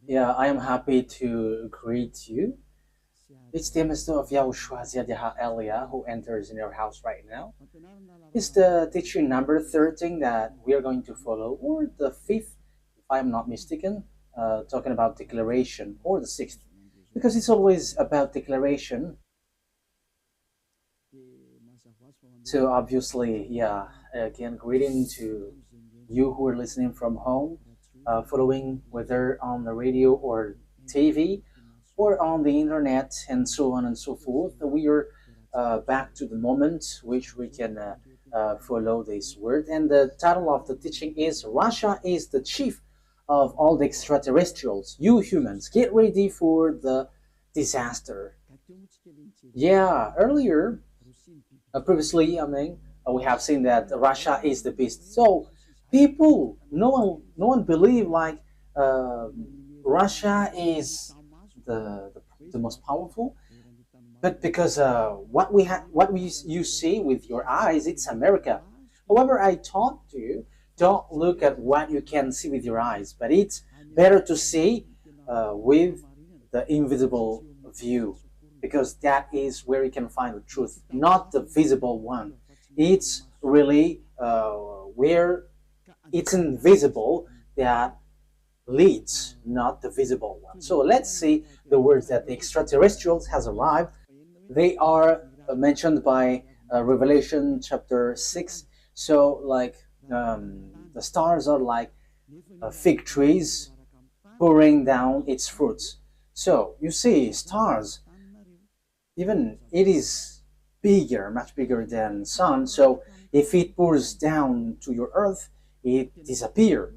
Yeah, I am happy to greet you. It's the Master of YAHOSHUAH Elia who enters in your house right now. It's the teaching number 13 that we are going to follow, or the fifth, if I'm not mistaken, talking about declaration, or the sixth, because it's always about declaration. So obviously, yeah, again, greeting to you who are listening from home, following whether on the radio or TV or on the internet and so on and so forth. We are back to the moment which we can follow this word. And the title of the teaching is Russia is the chief of all the extraterrestrials. You humans, get ready for the disaster. Yeah, earlier previously, we have seen that Russia is the beast. So people, no one believe like uh, Russia is the most powerful, but because you see with your eyes, it's America. However, I taught you don't look at what you can see with your eyes, but it's better to see with the invisible view, because that is where you can find the truth, not the visible one. It's really where it's invisible that leads, not the visible one. So let's see the words that the extraterrestrials has arrived. They are mentioned by Revelation chapter 6. So like the stars are like fig trees pouring down its fruits. So you see stars, even it is bigger, much bigger than sun. So if it pours down to your earth, it disappears.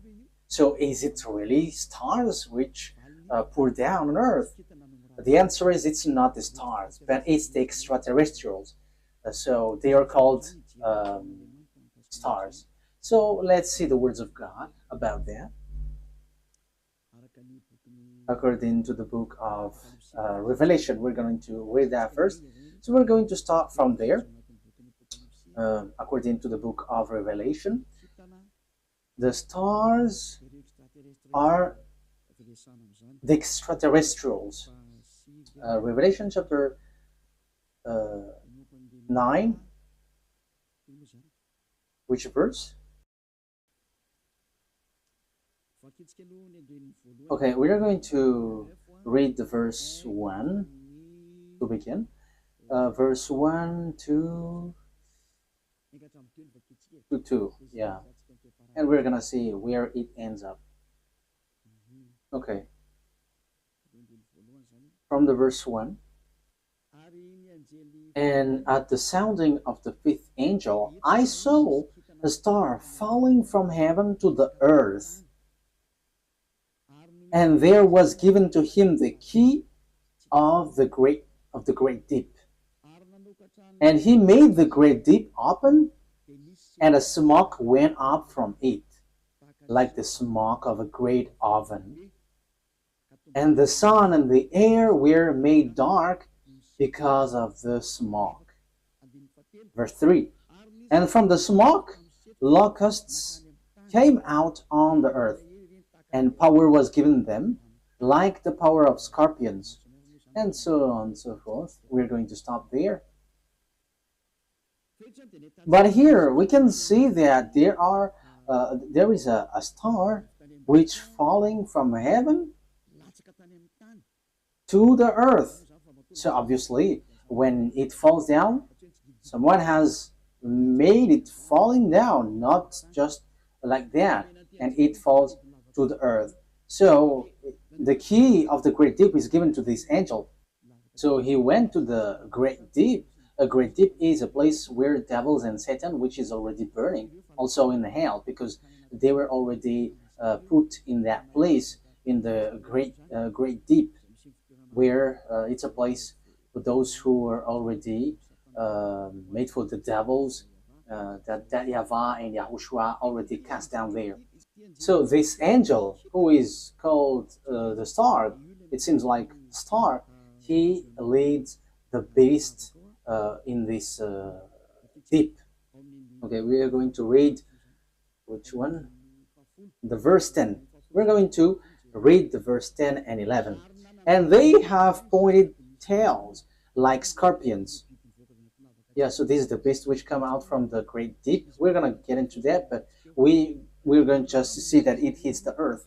So is it really stars which pour down on earth? The answer is it's not the stars, but it's the extraterrestrials. So they are called stars. So let's see the words of God about that. According to the book of Revelation, we're going to read that first. So we're going to start from there. According to the book of Revelation, the stars are the extraterrestrials. Revelation chapter 9, which verse? Okay, we are going to read the verse 1 to begin. Verse 1 to 2, yeah. And we're gonna see where it ends up. Okay, from the verse 1. And at the sounding of the fifth angel, I saw a star falling from heaven to the earth. And there was given to him the key of the great deep. And he made the great deep open, and a smoke went up from it, like the smoke of a great oven. And the sun and the air were made dark because of the smoke. Verse 3. And from the smoke, locusts came out on the earth, and power was given them, like the power of scorpions, and so on and so forth. We're going to stop there. But here we can see that there is a star which falling from heaven to the earth. So obviously, when it falls down, someone has made it falling down, not just like that, and it falls to the earth. So the key of the great deep is given to this angel. So he went to the great deep. A great deep is a place where devils and Satan, which is already burning, also in the hell, because they were already put in that place in the great deep, where it's a place for those who are already made for the devils, that YAHVAH and YAHOSHUAH already cast down there. So this angel, who is called the star, it seems like star, he leads the beast in this deep. Okay, we are going to read which one? The verse 10. We're going to read the verse 10 and 11. And they have pointed tails like scorpions. Yeah, so this is the beast which come out from the great deep. We're gonna get into that, but we're going just to see that it hits the earth.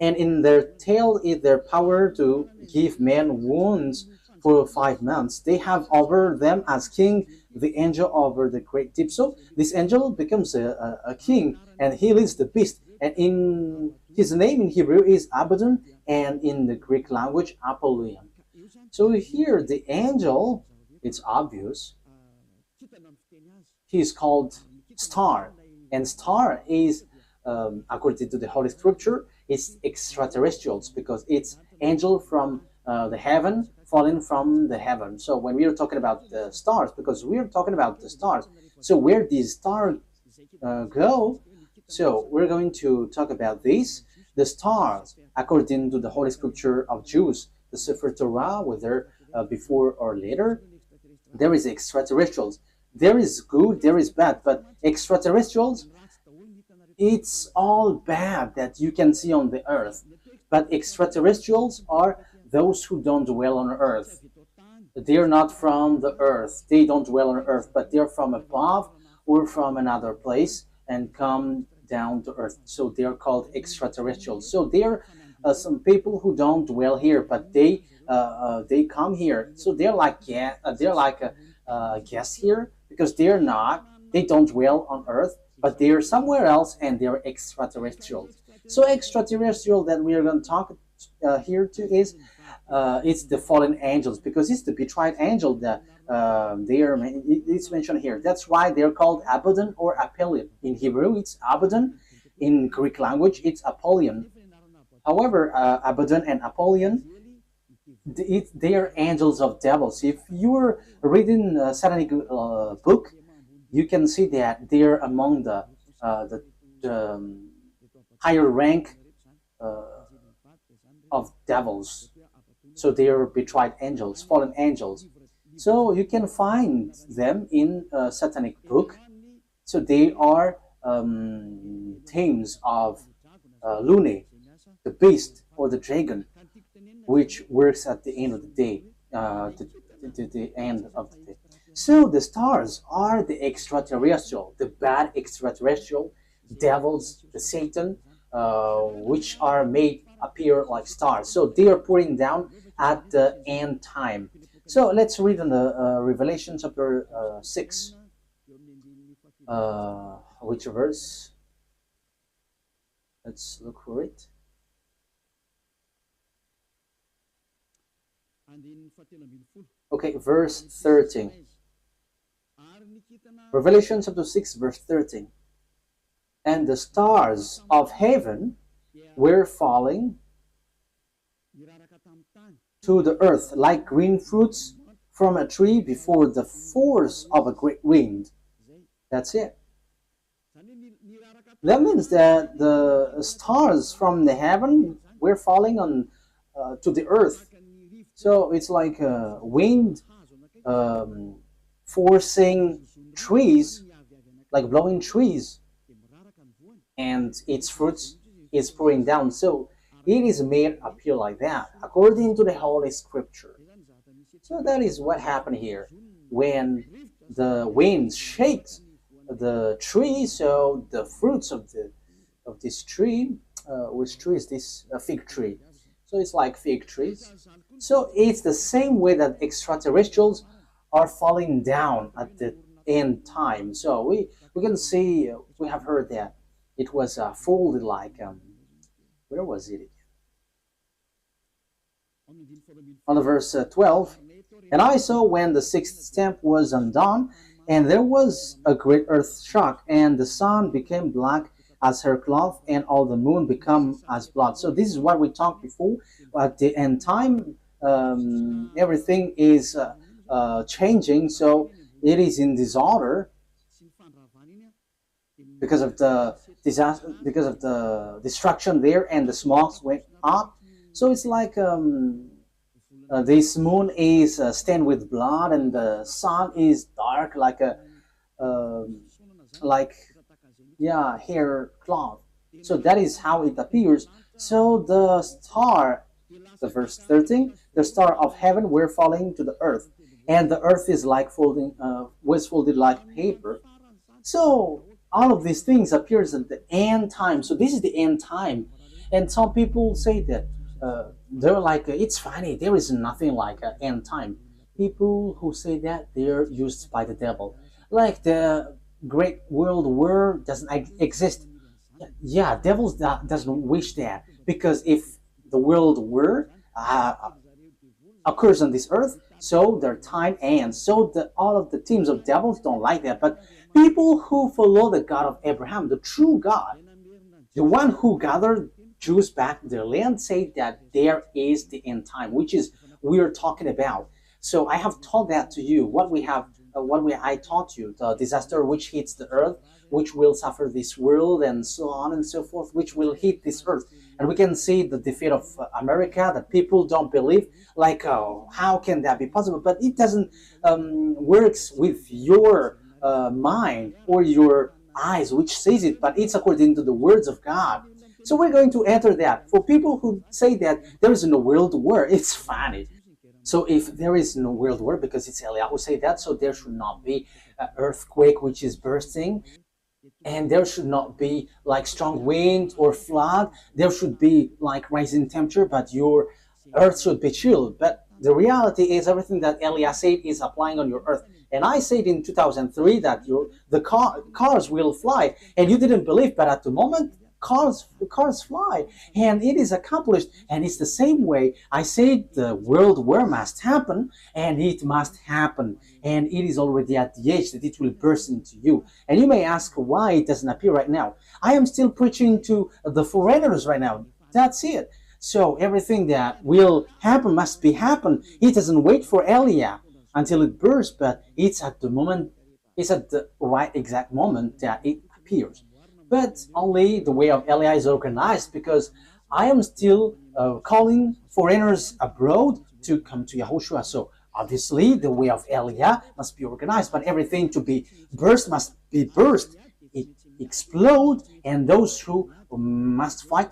And in their tail is their power to give men wounds for 5 months. They have over them as king the angel over the great deep. So this angel becomes a king, and he leads the beast. And in his name in Hebrew is Abaddon, and in the Greek language Apollyon. So here the angel, it's obvious, he is called star, and star is according to the Holy Scripture, it's extraterrestrials because it's angel from the heaven falling from the heaven. So when we are talking about the stars, because we are talking about the stars, so where these stars go, so we're going to talk about this. The stars, according to the Holy Scripture of Jews, the Sefer Torah, whether before or later, there is extraterrestrials. There is good, there is bad, but extraterrestrials, it's all bad that you can see on the earth. But extraterrestrials are those who don't dwell on earth. They're not from the earth. They don't dwell on earth, but they're from above or from another place and come down to earth. So they're called extraterrestrials. So they're some people who don't dwell here, but they come here. So they're like guests here because they don't dwell on earth, but they're somewhere else and they're extraterrestrials. So extraterrestrial that we are going to talk here to is it's the fallen angels because it's the betrayed angel that it's mentioned here. That's why they're called Abaddon or Apollyon. In Hebrew, it's Abaddon. In Greek language, it's Apollyon. However, Abaddon and Apollyon, they are angels of devils. If you're reading a satanic book, you can see that they are among the higher rank of devils. So they are betrayed angels, fallen angels. So you can find them in a satanic book. So they are themes of Lune, the beast or the dragon, which works at the end of the day, the end of the day. So the stars are the extraterrestrial, the bad extraterrestrial, devils, the Satan, which are made appear like stars. So they are pouring down at the end time. So let's read in the Revelation chapter 6. Which verse? Let's look for it. Okay, verse 13. Revelation chapter 6, verse 13. And the stars of heaven were falling to the earth like green fruits from a tree before the force of a great wind. That's it. That means that the stars from the heaven were falling on to the earth. So it's like a wind forcing trees, like blowing trees, and its fruits is pouring down. So it is made appear like that, according to the Holy Scripture. So that is what happened here. When the wind shakes the tree, so the fruits of this tree, which tree is this? A fig tree. So it's like fig trees. So it's the same way that extraterrestrials are falling down at the end time. So we can see, we have heard that it was folded like, where was it? On the verse 12, and I saw when the sixth stamp was undone, and there was a great earth shock, and the sun became black as her cloth, and all the moon become as blood. So this is what we talked before. At the end time, everything is changing. So it is in disorder because of the disaster, because of the destruction there, and the smokes went up. So it's like this moon is stained with blood, and the sun is dark like a hair cloth. So that is how it appears. So the star, the verse 13, the star of heaven were falling to the earth, and the earth is like folding, was folded like paper. So all of these things appears at the end time. So this is the end time, and some people say that they're like it's funny. There is nothing like an end time. People who say that they're used by the devil, like the Great World War doesn't exist. Yeah, devil doesn't wish that because if the world war occurs on this earth, so their time ends. So all of the teams of devils don't like that. But people who follow the God of Abraham, the true God, the one who gathered Jews back to their land, say that there is the end time, which is we're talking about. So I have taught that to you. I taught you the disaster which hits the earth, which will suffer this world, and so on and so forth, which will hit this earth. And we can see the defeat of America that people don't believe. Like, oh, how can that be possible? But it doesn't works with your mind or your eyes, which says it, but it's according to the words of God. So we're going to enter that. For people who say that there is no world war, it's funny. So if there is no world war, because it's Eliyahu who say that, so there should not be an earthquake which is bursting, and there should not be like strong wind or flood. There should be like rising temperature, but your earth should be chilled. But the reality is everything that Eliyahu said is applying on your earth. And I said in 2003 that cars will fly, and you didn't believe, but at the moment cars fly, and it is accomplished. And it's the same way I said the world war must happen, and it must happen, and it is already at the age that it will burst into you. And you may ask why it doesn't appear right now. I am still preaching to the foreigners right now. That's it. So everything that will happen must be happen. It doesn't wait for Elia until it bursts, but it's at the moment, it's at the right exact moment that it appears. But only the way of Elia is organized, because I am still calling foreigners abroad to come to YAHOSHUAH. So obviously the way of Elia must be organized, but everything to be burst must be burst. It explode, and those who must fight,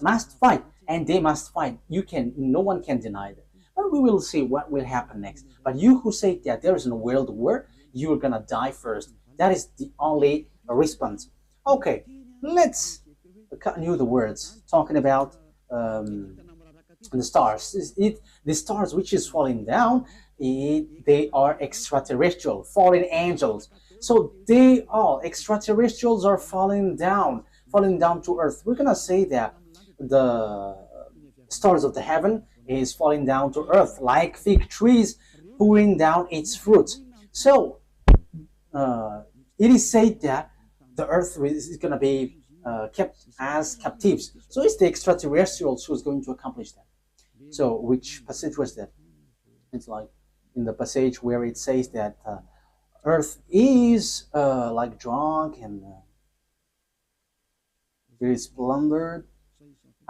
and they must fight. No one can deny that. But we will see what will happen next. But you who say that there is no world war, you're gonna die first. That is the only response. Okay, let's continue the words talking about the stars. The stars which is falling down, they are extraterrestrial, fallen angels. So they all extraterrestrials are falling down to earth. We're gonna say that the stars of the heaven is falling down to earth like fig trees pouring down its fruits. So it is said that the earth is going to be kept as captives. So it's the extraterrestrials who's going to accomplish that. So which passage was that? It's like in the passage where it says that earth is like drunk and very plundered.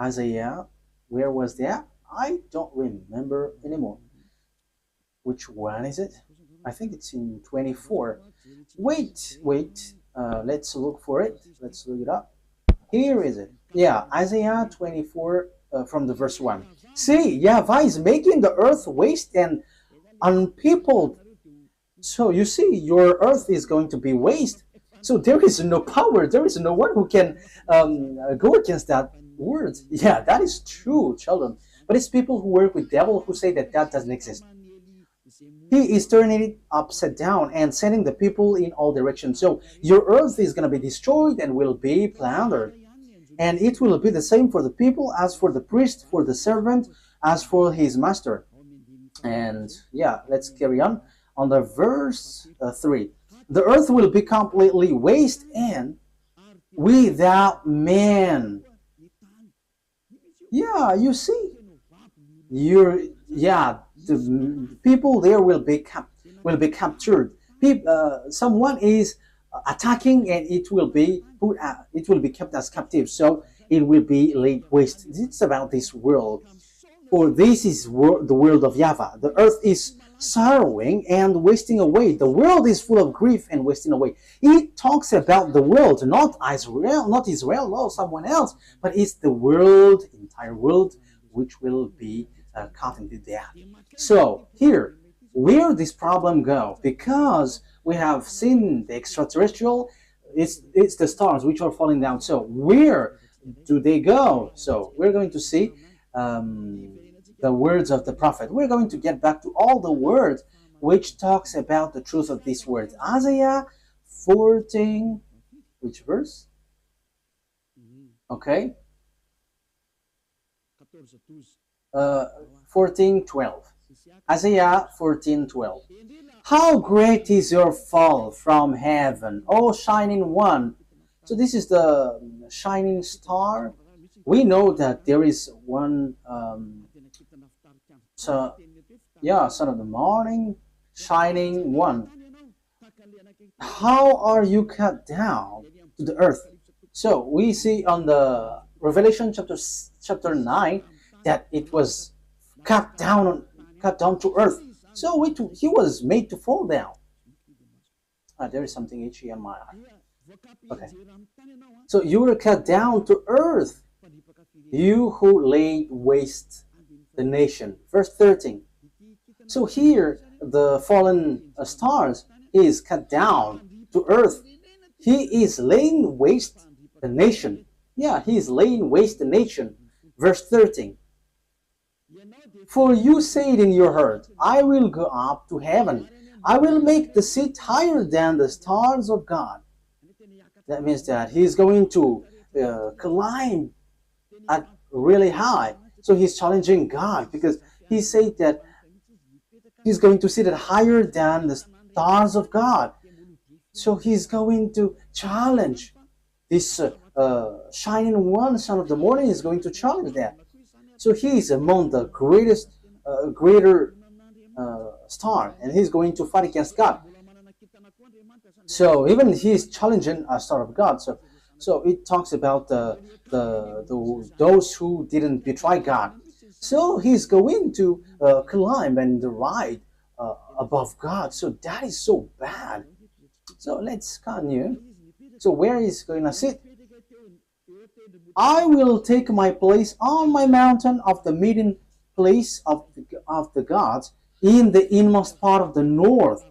Isaiah, where was that? I don't remember anymore. Which one is it? I think it's in 24. Wait. Let's look for it. Let's look it up. Here is it. Yeah, Isaiah 24 from the verse 1. See, YAHVAH is making the earth waste and unpeopled. So you see, your earth is going to be waste. So there is no power. There is no one who can go against that word. Yeah, that is true, children. But it's people who work with devil who say that that doesn't exist. He is turning it upside down and sending the people in all directions. So your earth is going to be destroyed and will be plundered. And it will be the same for the people as for the priest, for the servant, as for his master. And yeah, let's carry on. On the verse 3. The earth will be completely waste and without man. Yeah, you see. The people there will be captured. Someone is attacking, and it will be kept as captive. So it will be laid waste. It's about this world, for this is the world of YAHVAH. The earth is sorrowing and wasting away. The world is full of grief and wasting away. It talks about the world, not Israel, no, someone else, but it's the world, entire world, which will be caught into death. So here, where this problem go? Because we have seen the extraterrestrial, it's the stars which are falling down. So where do they go? So we're going to see the words of the prophet. We're going to get back to all the words which talks about the truth of these words. Isaiah 14, which verse? Okay. 14:12. Isaiah 14:12. How great is your fall from heaven, O shining one. So this is the shining star. We know that there is one, so yeah, son of the morning, shining one. How are you cut down to the earth? So we see on the Revelation chapter 9 that it was cut down to earth. So he was made to fall down. There is something itchy on my eye. Okay. So you were cut down to earth, you who laid waste the nation. Verse 13. So here, the fallen stars is cut down to earth. He is laying waste the nation. Yeah, he is laying waste the nation. Verse 13. For you said in your heart, I will go up to heaven. I will make the seat higher than the stars of God. That means that he's going to climb at really high. So he's challenging God because he said that he's going to sit at higher than the stars of God. So he's going to challenge this shining one, son of the morning, is going to challenge that. So he is among the greater star, and he's going to fight against God. So even he is challenging a star of God. So it talks about those who didn't betray God. So he's going to climb and ride above God. So that is so bad. So let's continue. So where is he going to sit? I will take my place on my mountain of the meeting place of the gods in the inmost part of the north.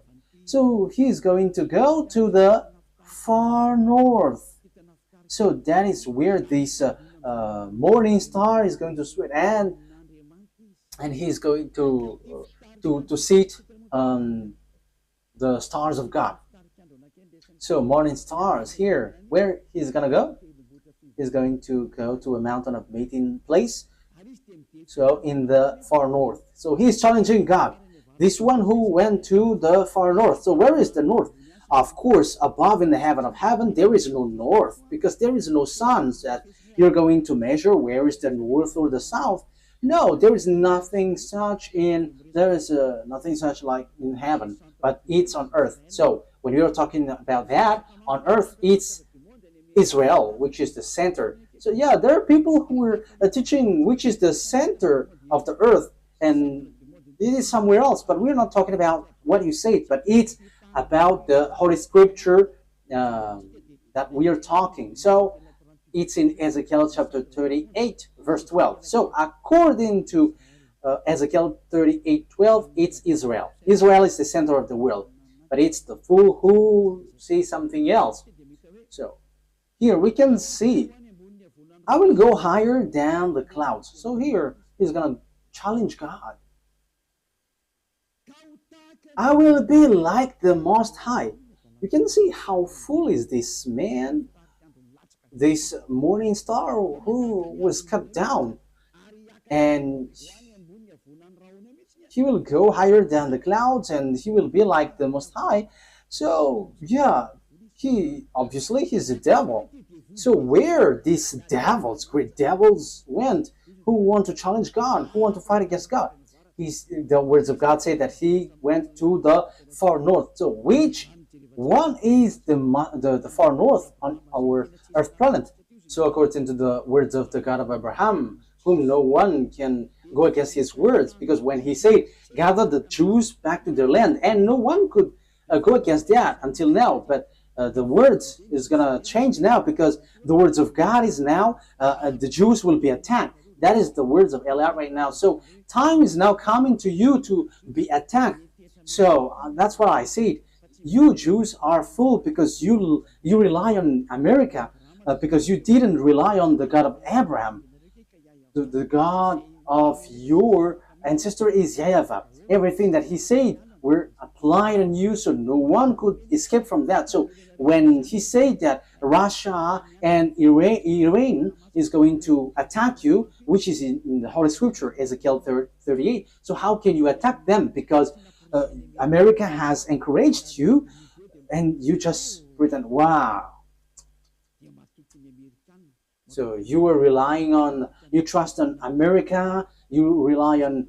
So he's going to go to the far north. So that is where this morning star is going to swim, and he's going to sit on the stars of God. So morning stars here, where he's gonna go? He's going to go to a mountain of meeting place. So in the far north. So he's challenging God. This one who went to the far north. So where is the north? Of course, above in the heaven of heaven, there is no north, because there is no sun that you're going to measure where is the north or the south. No, there is nothing such nothing such like in heaven, but it's on earth. So when we are talking about that, on earth, it's Israel, which is the center. So yeah, there are people who are teaching which is the center of the earth, and it is somewhere else. But we're not talking about what you say, but it's about the Holy Scripture that we are talking. So it's in Ezekiel chapter 38, verse 12. So according to Ezekiel 38:12, it's Israel. Israel is the center of the world, but it's the fool who sees something else. So here we can see, I will go higher than the clouds. So here he's going to challenge God. I will be like the Most High. You can see how full is this man, this morning star who was cut down. And he will go higher than the clouds, and he will be like the Most High. So yeah, he's a devil. So where these devils, great devils, went, who want to challenge God, who want to fight against God? The words of God say that he went to the far north. So which one is the far north on our earth planet? So according to the words of the God of Abraham, whom no one can go against his words, because when he said gather the Jews back to their land, and no one could go against that until now. But the words is gonna change now, because the words of God is now the Jews will be attacked. That is the words of Eliot right now. So time is now coming to you to be attacked. So that's what I said. You Jews are full because you rely on America, because you didn't rely on the God of Abraham. The God of your ancestor is YAHVAH. Everything that he said were applied on you, so no one could escape from that. So when he said that Russia and Iran is going to attack you, which is in the Holy Scripture, Ezekiel 38, so how can you attack them? Because America has encouraged you, and you just pretend, wow. So you were relying on, you trust on America, you rely on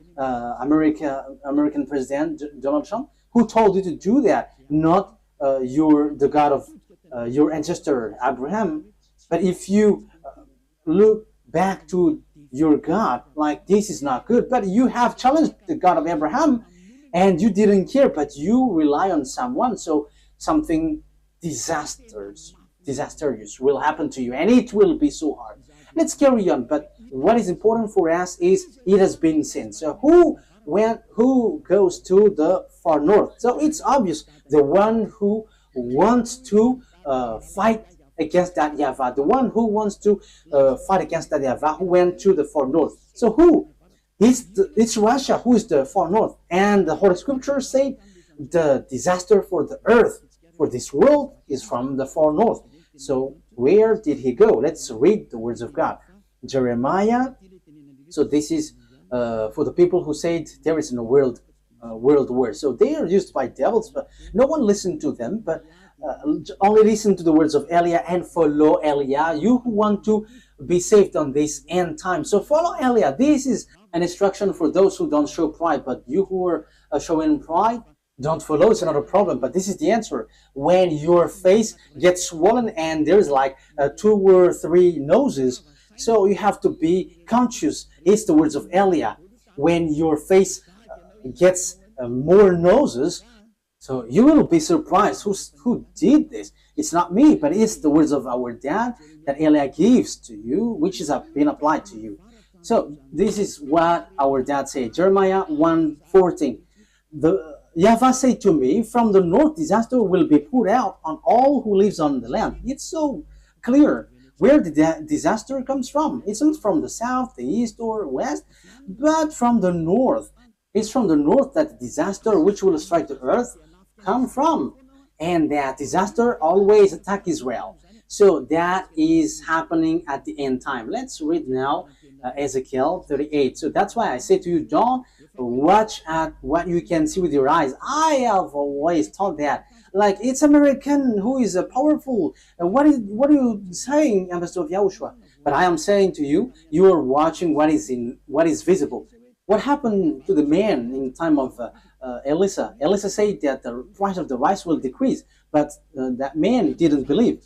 American President Donald Trump, who told you to do that, not the God of your ancestor Abraham. But if you look back to your God, like this is not good, but you have challenged the God of Abraham, and you didn't care, but you rely on someone, so something disastrous will happen to you, and it will be so hard. Let's carry on. But what is important for us is it has been sent. So who goes to the far north? So it's obvious, the one who wants to fight against that YAHVAH, the one who wants to fight against that YAHVAH, who went to the far north. So who? It's Russia who is the far north. And the Holy Scripture said the disaster for the earth, for this world, is from the far north. So where did he go? Let's read the words of God. Jeremiah. So this is for the people who said there is no world war. So they are used by devils, but no one listened to them, but only listen to the words of Eliah and follow Eliah, you who want to be saved on this end time. So follow Eliah. This is an instruction for those who don't show pride, but you who are showing pride, don't follow. It's not a problem, but this is the answer. When your face gets swollen and there's like 2 or 3 noses, so you have to be conscious. It's the words of Eliah. When your face gets more noses, so you will be surprised. Who did this? It's not me, but it's the words of our dad that Eliah gives to you, which is been applied to you. So this is what our dad said. Jeremiah 1:14. The YAHVAH said to me, from the north disaster will be poured out on all who lives on the land. It's so clear where the disaster comes from. It's not from the south, the east, or west, but from the north. It's from the north that the disaster which will strike the earth come from. And that disaster always attack Israel. So that is happening at the end time. Let's read now Ezekiel 38. So that's why I say to you, don't watch at what you can see with your eyes. I have always thought that, like, it's American who is powerful. What are you saying, Ambassador of YAHOSHUAH? But I am saying to you, you are watching what is visible. What happened to the man in the time of Elisha? Elisha said that the price of the rice will decrease, but that man didn't believe.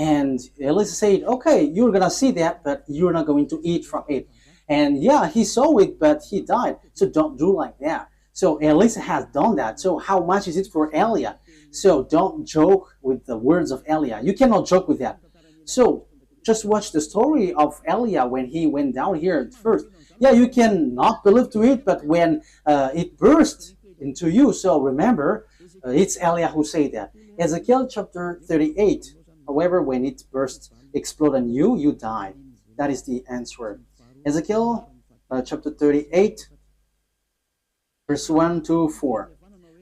And Elisha said, okay, you're going to see that, but you're not going to eat from it. And yeah, he saw it, but he died. So don't do like that. So Elisha has done that. So how much is it for Eliah? So don't joke with the words of Eliah. You cannot joke with that. So just watch the story of Eliah when he went down here at first. Yeah, you can not believe to it, but when it burst into you, so remember, it's Eliah who said that. Ezekiel chapter 38. However, when it burst, explode on you, you die. That is the answer. Ezekiel chapter 38, verse 1 to 4.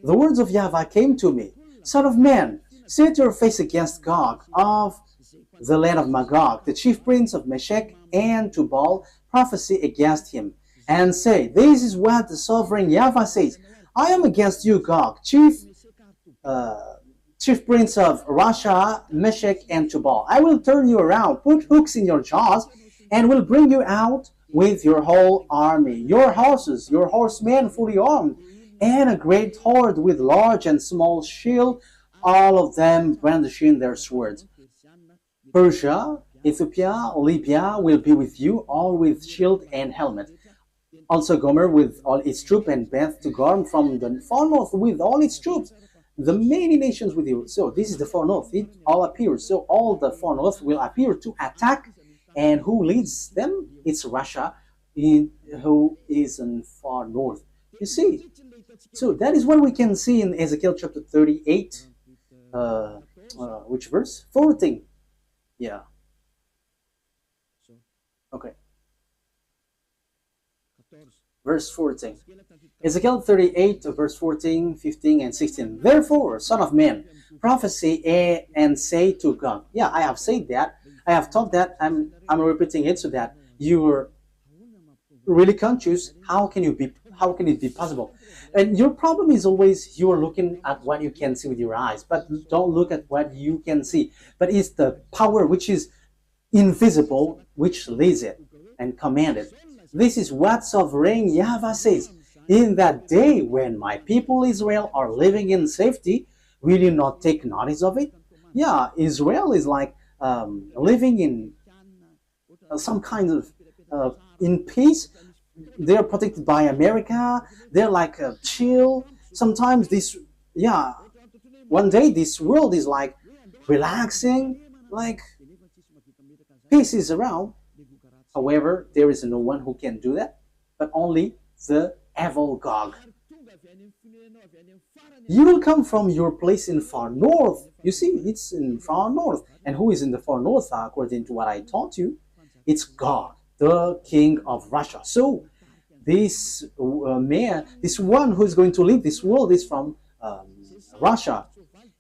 The words of YAHVAH came to me. Son of man, set your face against Gog of the land of Magog, the chief prince of Meshech and Tubal, prophesy against him, and say, this is what the sovereign YAHVAH says. I am against you, Gog, chief prince of Russia, Meshech, and Tubal. I will turn you around, put hooks in your jaws, and will bring you out with your whole army, your horses, your horsemen fully armed, and a great horde with large and small shield, all of them brandishing their swords. Persia, Ethiopia, Libya will be with you, all with shield and helmet. Also Gomer with all its troops, and Beth to Garm from the far north with all its troops, the many nations with you. So this is the far north. It all appears. So all the far north will appear to attack. And who leads them? It's Russia, who is in far north. You see. So that is what we can see in Ezekiel chapter 38. Which verse? 14. Yeah. Okay. Verse 14. Ezekiel 38, verse 14, 15, and 16. Therefore, son of man, prophesy and say to God. Yeah, I have said that. I have taught that. I'm repeating it so that you are really conscious. How can it be possible? And your problem is always you are looking at what you can see with your eyes, but don't look at what you can see. But it's the power which is invisible which leads it and command it. This is what sovereign YAHVAH says. In that day when my people Israel are living in safety, will you not take notice of it? Yeah, Israel is like living in some kind of in peace. They're protected by America. They're like chill. Sometimes one day this world is like relaxing, like peace is around. However, there is no one who can do that, but only the evil Gog. You will come from your place in far north. You see, it's in far north. And who is in the far north, according to what I taught you? It's God, the king of Russia. So this man, this one who is going to lead this world is from Russia.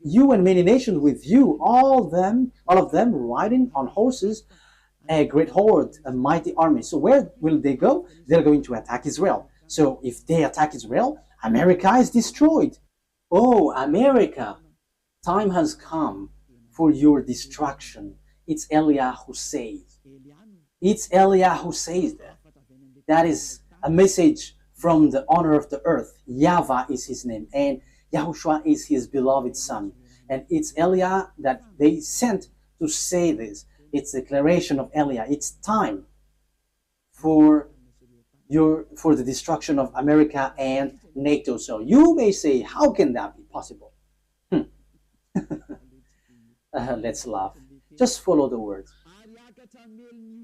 You and many nations with you, all of them riding on horses, a great horde, a mighty army. So where will they go? They're going to attack Israel. So if they attack Israel, America is destroyed. Oh, America, time has come for your destruction. It's Eliah who says. It's Eliah who says that. That is a message from the owner of the earth. YAHVAH is his name, and YAHOSHUAH is his beloved son. And it's Eliah that they sent to say this. It's a declaration of Eliah. It's time for the destruction of America and NATO. So you may say, how can that be possible? Let's laugh. Just follow the words.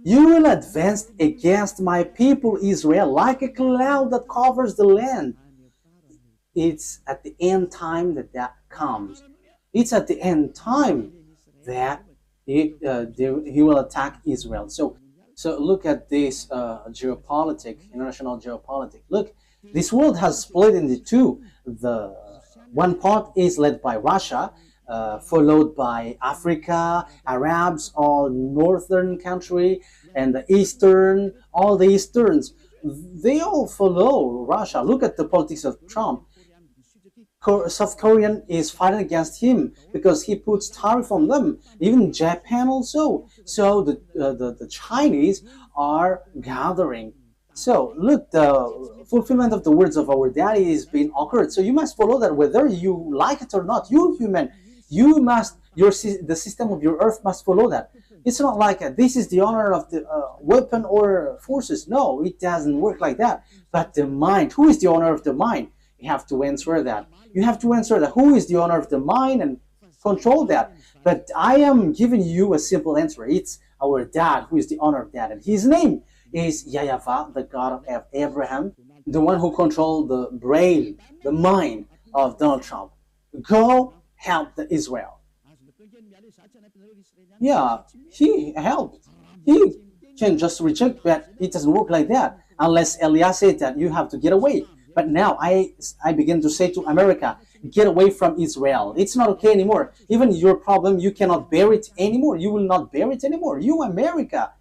You will advance against my people Israel like a cloud that covers the land. It's at the end time that comes. It's at the end time that he will attack Israel. So look at this international geopolitics. Look, this world has split into two. The one part is led by Russia, followed by Africa, Arabs, all northern country, and the eastern, all the easterns. They all follow Russia. Look at the politics of Trump. South Korean is fighting against him because he puts tariff on them. Even Japan also. So the Chinese are gathering. So look, the fulfillment of the words of our daddy is being occurred. So you must follow that whether you like it or not. You human, the system of your earth must follow that. It's not like this is the honor of the weapon or forces. No, it doesn't work like that. But the mind, who is the honor of the mind? You have to answer that. You have to answer that. Who is the owner of the mind and control that? But I am giving you a simple answer. It's our dad who is the owner of that. And his name is YAHVAH, the God of Abraham, the one who controlled the brain, the mind of Donald Trump. Go help the Israel. Yeah, he helped. He can just reject, but it doesn't work like that. Unless Elias said that you have to get away. But now I begin to say to America, get away from Israel. It's not okay anymore. Even your problem, you cannot bear it anymore. You will not bear it anymore. You, America.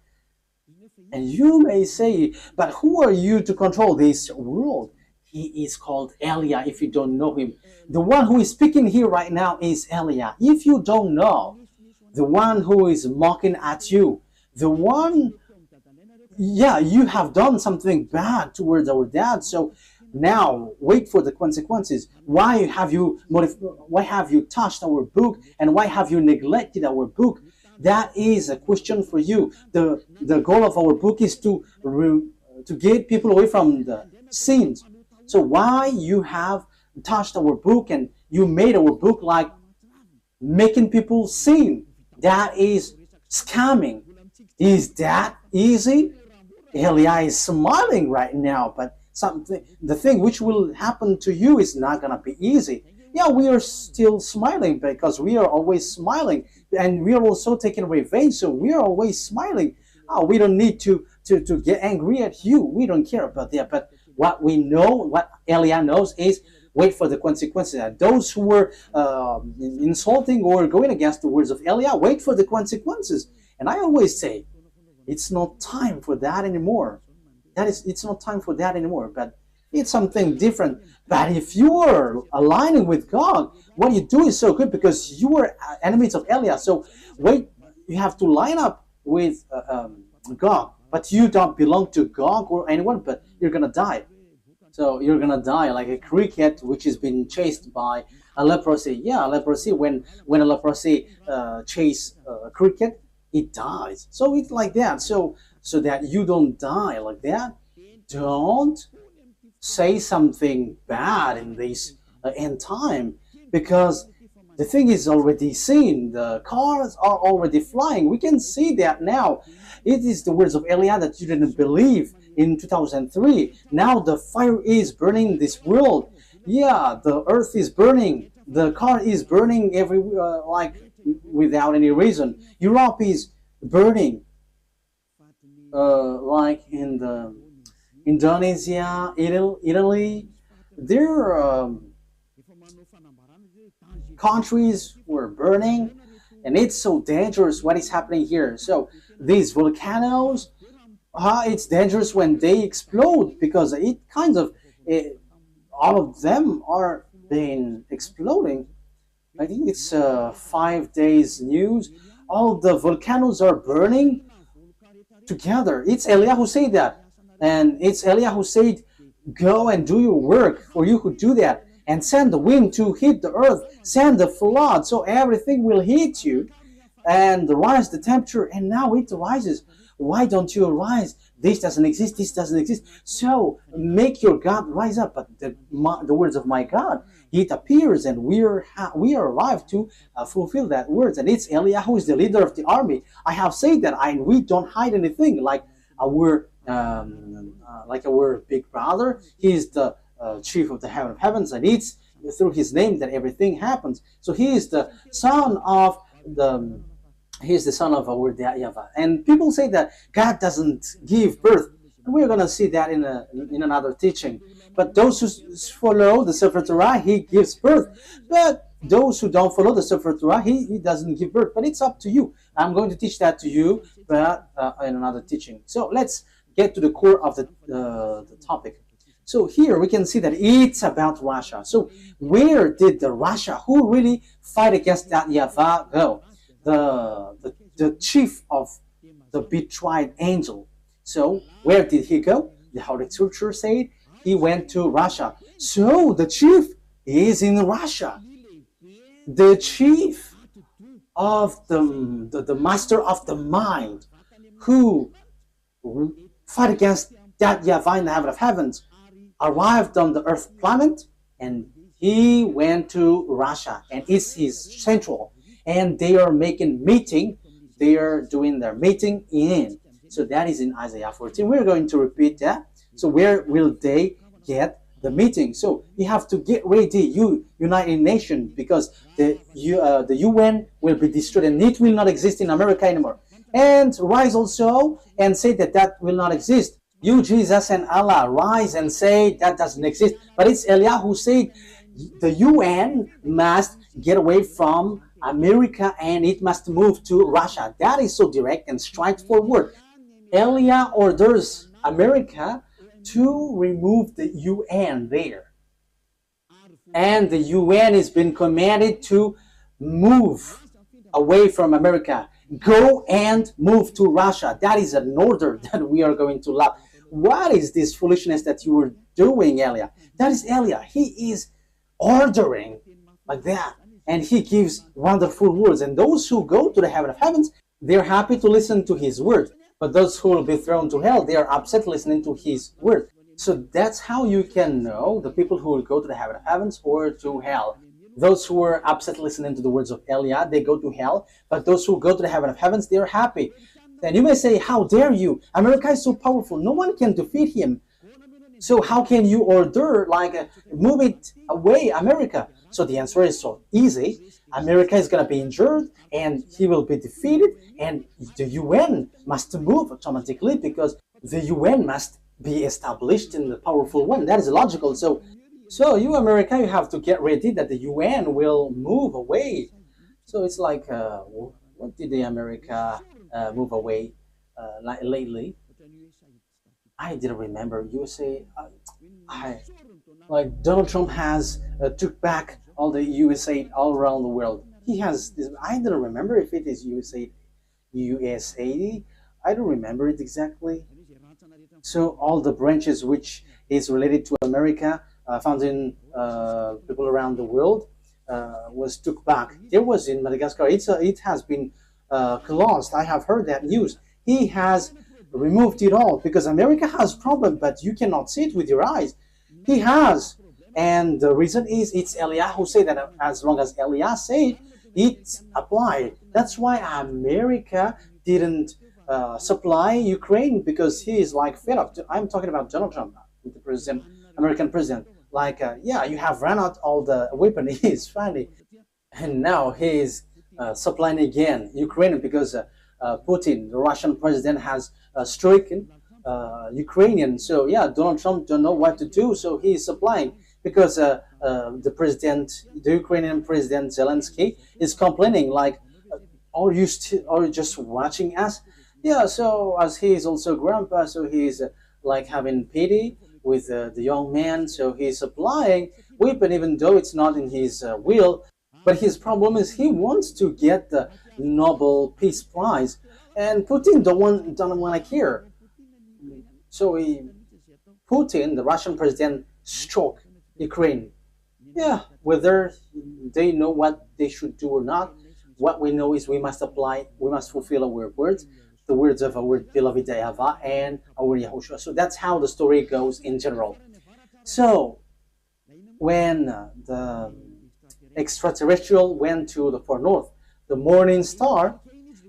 And you may say, but who are you to control this world? He is called Eliah if you don't know him. The one who is speaking here right now is Eliah. If you don't know, the one who is mocking at you, the one, yeah, you have done something bad towards our dad. So now wait for the consequences. Why have you touched our book, and why have you neglected our book? That is a question for you. The goal of our book is to to get people away from the sins. So why you have touched our book and you made our book like making people sin? That is scamming. Is that easy? Elia is smiling right now, but the thing which will happen to you is not gonna be easy. Yeah, we are still smiling because we are always smiling, and we are also taking revenge, so we are always smiling. Oh, we don't need to get angry at you. We don't care about that. But what we know, what Elia knows, is wait for the consequences. And those who were insulting or going against the words of Elia, wait for the consequences. And I always say, it's not time for that anymore. It's not time for that anymore. But it's something different. But if you are aligning with God, what you do is so good because you are enemies of Elia. So wait, you have to line up with God. But you don't belong to God or anyone, but you're going to die. So you're going to die like a cricket which has been chased by a leprosy. Yeah, leprosy, when a leprosy chase a cricket, it dies. So it's like that. So that you don't die like that, don't say something bad in this end time, because the thing is already seen. The cars are already flying. We can see that now. It is the words of Elia that you didn't believe in 2003. Now the fire is burning this world. Yeah, the earth is burning. The car is burning like without any reason. Europe is burning. Like in the Indonesia, Italy, their countries were burning, and it's so dangerous what is happening here. So these volcanoes, it's dangerous when they explode, because it kind of all of them are been exploding. I think it's 5 days news. All the volcanoes are burning together. It's Elia who said that, and it's Elia who said, "Go and do your work, for you who do that, and send the wind to hit the earth, send the flood, so everything will hit you, and rise the temperature." And now it rises. Why don't you rise? This doesn't exist. This doesn't exist. So make your God rise up. But the words of my God, it appears, and we are arrived to fulfill that words. And it's Eliyahu who is the leader of the army. I have said that, we don't hide anything. Like our big brother, he is the chief of the heaven of heavens, and it's through his name that everything happens. So he is the son of our YAHVAH. And people say that God doesn't give birth. And we're going to see that in another teaching. But those who follow the Sefer Torah, he gives birth. But those who don't follow the Sefer Torah, he doesn't give birth. But it's up to you. I'm going to teach that to you, but in another teaching. So let's get to the core of the topic. So here we can see that it's about Russia. So where did the Russia who really fight against that YAHVAH go? The chief of the betrayed angel. So where did he go? The Holy Scripture said he went to Russia. So the chief is in Russia. The chief of the master of the mind who fight against that YAHVAH in the heaven of heavens arrived on the earth planet, and he went to Russia, and it's his central. And they are making meeting. They are doing their meeting in. So that is in Isaiah 14. We're going to repeat that. So where will they get the meeting? So you have to get ready, you United Nations, because the UN will be destroyed and it will not exist in America anymore. And rise also and say that will not exist. You, Jesus and Allah, rise and say that doesn't exist. But it's Elia who said the UN must get away from America and it must move to Russia. That is so direct and straightforward. Elia orders America to remove the UN there. And the UN has been commanded to move away from America. Go and move to Russia. That is an order that we are going to love. What is this foolishness that you were doing, Elia? That is Elia. He is ordering like that. And he gives wonderful words. And those who go to the heaven of heavens, they're happy to listen to his words. But those who will be thrown to hell, they are upset listening to his word. So that's how you can know the people who will go to the heaven of heavens or to hell. Those who are upset listening to the words of Eliah, they go to hell. But those who go to the heaven of heavens, they are happy. And you may say, how dare you? America is so powerful. No one can defeat him. So how can you order, like, move it away, America? So the answer is so easy. America is going to be injured and he will be defeated, and the UN must move automatically because the UN must be established in the powerful one. That is logical. So you, America, you have to get ready that the UN will move away. So it's like, what did the America move away lately? I didn't remember. USA, like Donald Trump has took back all the USA all around the world. He has this, I don't remember if it is USA. I don't remember it exactly. So all the branches which is related to America, found in people around the world, was took back. There was in Madagascar. It has been closed. I have heard that news. He has removed it all because America has problem, but you cannot see it with your eyes. He has, and the reason is it's Eliah who said that. As long as Eliah said, it's applied. That's why America didn't supply Ukraine, because he is like fed up. I'm talking about Donald Trump, the president, American president. Like, yeah, you have run out all the weapon. He's funny, and now he is supplying again Ukraine because Putin, the Russian president, has stricken Ukrainian. So yeah, Donald Trump don't know what to do, so he is supplying because the Ukrainian president Zelensky is complaining like, are you just watching us? Yeah, so as he is also grandpa, so he's like having pity with the young man, so he's supplying weapon even though it's not in his will. But his problem is he wants to get the Nobel Peace Prize, and Putin don't want to care. So Putin, the Russian president, struck Ukraine. Yeah, whether they know what they should do or not, what we know is we must fulfill our words, the words of our beloved YAHVAH and our YAHOSHUAH. So that's how the story goes in general. So when the extraterrestrial went to the far north, the morning star,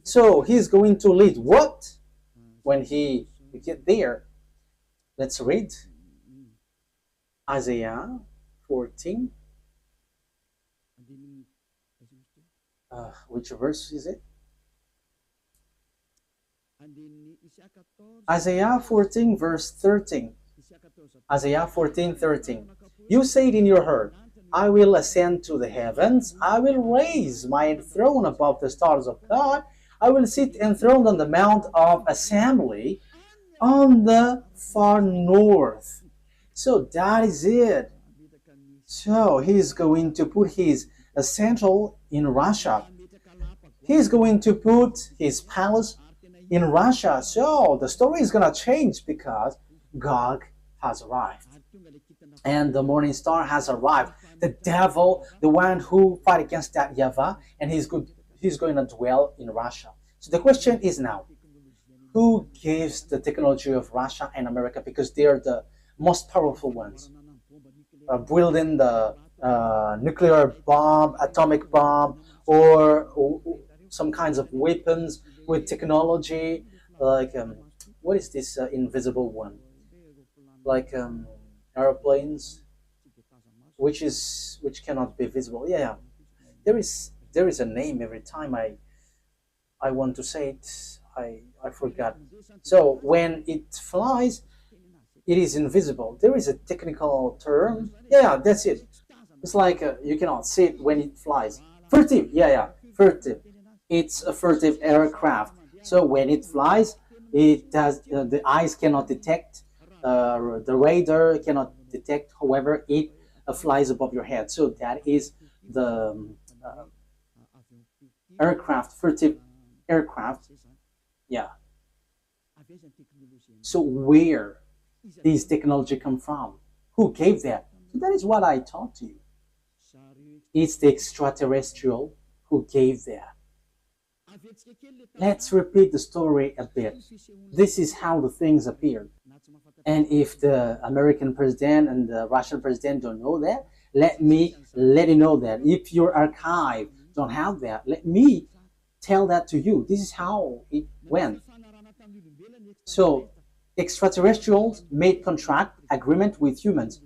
so he's going to lead what when he get there? Let's read Isaiah 14. Which verse is it? Isaiah 14 verse 13. Isaiah 14:13. You said in your heart, I will ascend to the heavens, I will raise my throne above the stars of God, I will sit enthroned on the mount of assembly on the far north. So that is it. So he's going to put his central in Russia. He's going to put his palace in Russia. So the story is going to change because Gog has arrived. And the morning star has arrived. The devil, the one who fight against that YAHVAH, and he's going to dwell in Russia. So the question is now, who gives the technology of Russia and America, because they are the most powerful ones, building the nuclear bomb, atomic bomb, or some kinds of weapons with technology, like what is this invisible one? Like airplanes, which cannot be visible. Yeah, there is a name every time I want to say it. I forgot. So when it flies, it is invisible. There is a technical term. Yeah, that's it. It's like you cannot see it when it flies. Furtive. Yeah, furtive. It's a furtive aircraft. So when it flies, it does. The eyes cannot detect. The radar cannot detect. However, it flies above your head. So that is the aircraft, furtive aircraft. Yeah. So where these technology come from? Who gave that? So that is what I taught to you. It's the extraterrestrial who gave that. Let's repeat the story a bit. This is how the things appeared. And if the American president and the Russian president don't know that, let me let you know that. If your archive don't have that, let me tell that to you. This is how it went. So extraterrestrials made contract agreement with humans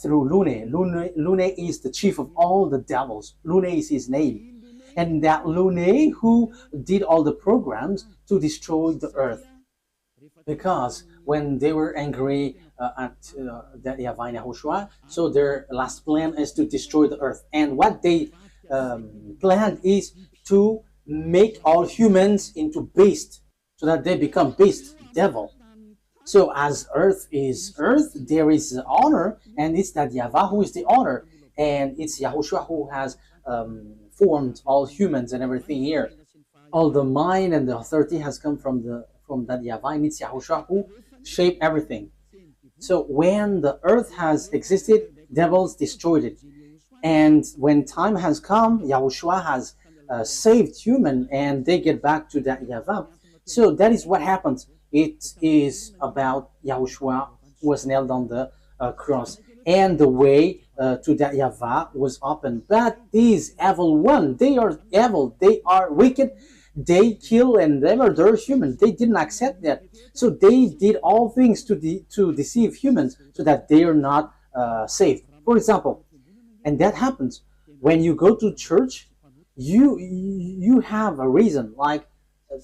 through Lune. Lune is the chief of all the devils. Lune is his name. And that Lune who did all the programs to destroy the earth. Because when they were angry at the YAHVAH and YAHOSHUAH, so their last plan is to destroy the earth. And what they planned is to make all humans into beasts, so that they become beasts, devil. So as earth is earth, there is honor, and it's that YAHVAH who is the honor, and it's YAHOSHUAH who has formed all humans and everything here. All the mind and the authority has come from that YAHVAH, and it's YAHOSHUAH who shaped everything. So when the earth has existed, devils destroyed it. And when time has come, YAHOSHUAH has saved human, and they get back to that YAHVAH. So that is what happens. It is about YAHOSHUAH who was nailed on the cross, and the way to that YAHVAH was open. But these evil ones, they are evil, they are wicked, they kill and they murder humans. They didn't accept that. So they did all things to deceive humans so that they are not saved. For example, and that happens when you go to church, you have a reason, like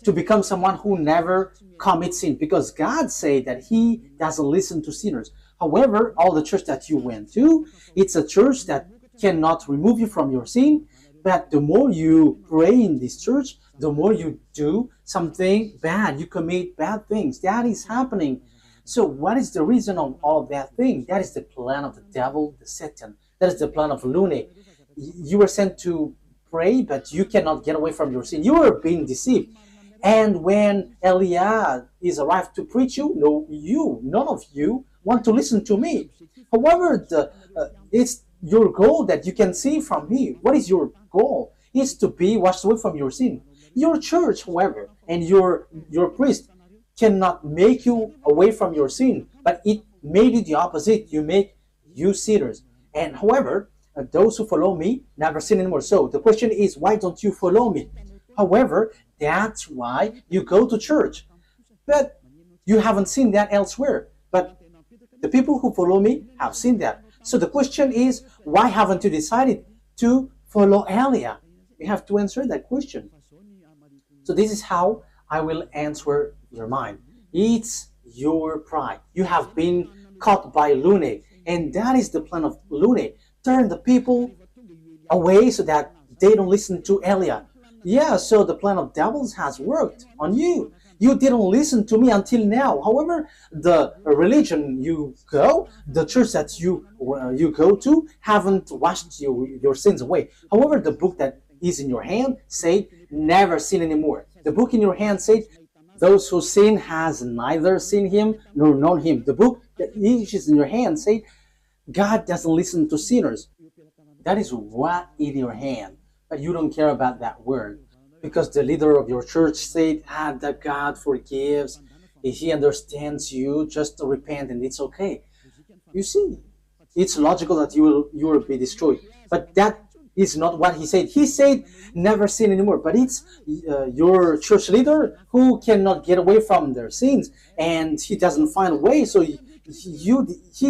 to become someone who never commits sin, because God said that he doesn't listen to sinners. However, all the church that you went to, it's a church that cannot remove you from your sin, but the more you pray in this church, the more you do something bad, you commit bad things. That is happening. So what is the reason of all of that thing? That is the plan of the devil, the Satan. That is the plan of Lune. You were sent to pray, but you cannot get away from your sin. You are being deceived. And when Eliah is arrived to preach none of you want to listen to me. However, it's your goal that you can see from me. What is your goal? It's to be washed away from your sin. Your church, however, and your priest cannot make you away from your sin, but it made you the opposite. You make you sinners. And however, those who follow me never sin anymore. So the question is, why don't you follow me? However, that's why you go to church. But you haven't seen that elsewhere. But the people who follow me have seen that. So the question is, why haven't you decided to follow Elia? You have to answer that question. So this is how I will answer your mind. It's your pride. You have been caught by Lune, and that is the plan of Lune. Turn the people away so that they don't listen to Elia. Yeah, so the plan of devils has worked on you. You didn't listen to me until now. However, the religion you go, the church that you go to, haven't washed your sins away. However, the book that is in your hand said, never sin anymore. The book in your hand said, those who sin has neither seen him nor known him. The book that is in your hand said, God doesn't listen to sinners. That is what in your hand. But you don't care about that word. Because the leader of your church said, that God forgives. If he understands you, just repent and it's okay. You see, it's logical that you will be destroyed. But that is not what he said. He said, never sin anymore. But it's your church leader who cannot get away from their sins. And he doesn't find a way. So he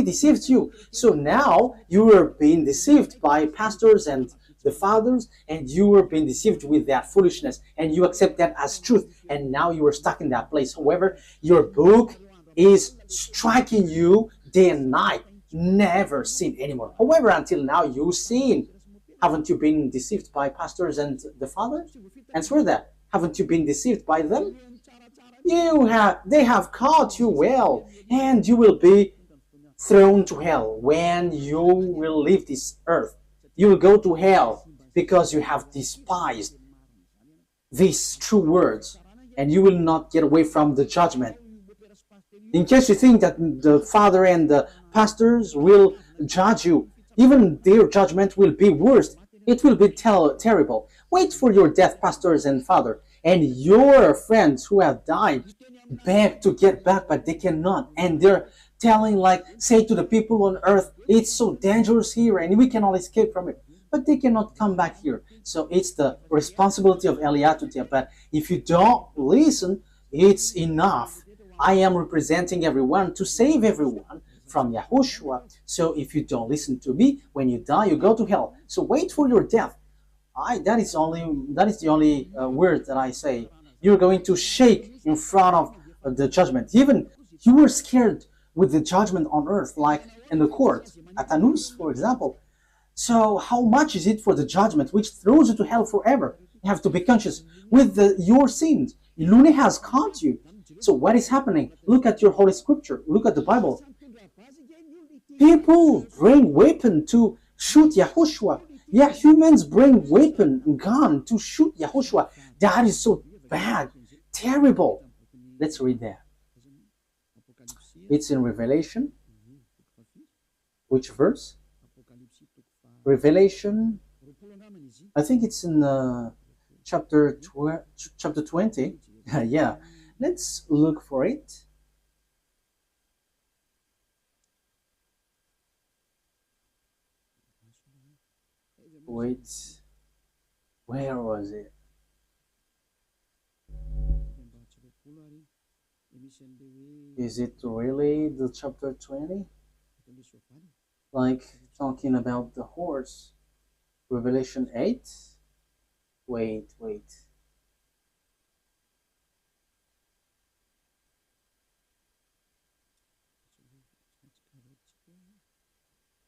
deceives you. So now you are being deceived by pastors and the fathers, and you were being deceived with that foolishness, and you accept that as truth, and now you are stuck in that place. However, your book is striking you day and night. Never sin anymore. However, until now you sin. Haven't you been deceived by pastors and the fathers? Answer that. Haven't you been deceived by them? They have caught you well, and you will be thrown to hell when you will leave this earth. You will go to hell because you have despised these true words, and you will not get away from the judgment. In case you think that the father and the pastors will judge you, even their judgment will be worse. It will be terrible. Wait for your death, pastors and father, and your friends who have died beg to get back, but they cannot. And they're telling, like, say to the people on earth, it's so dangerous here and we cannot escape from it. But they cannot come back here. So it's the responsibility of Eliah to tell. But if you don't listen, it's enough. I am representing everyone to save everyone from Yahushua. So if you don't listen to me, when you die, you go to hell. So wait for your death. That is the only word that I say. You're going to shake in front of the judgment. Even you were scared with the judgment on earth, like in the court at Anus, for example. So how much is it for the judgment which throws you to hell forever? You have to be conscious with your sins. Lune has caught you. So what is happening? Look at your Holy Scripture. Look at the Bible. People bring weapon to shoot Yahushua. Yeah, humans bring weapon, gun to shoot Yahushua. That is so bad, terrible. Let's read that. It's in Revelation. Which verse? Revelation. I think it's in chapter 20. Yeah, let's look for it. Wait, where was it? Is it really the chapter 20? Like talking about the horse? Revelation 8? Wait.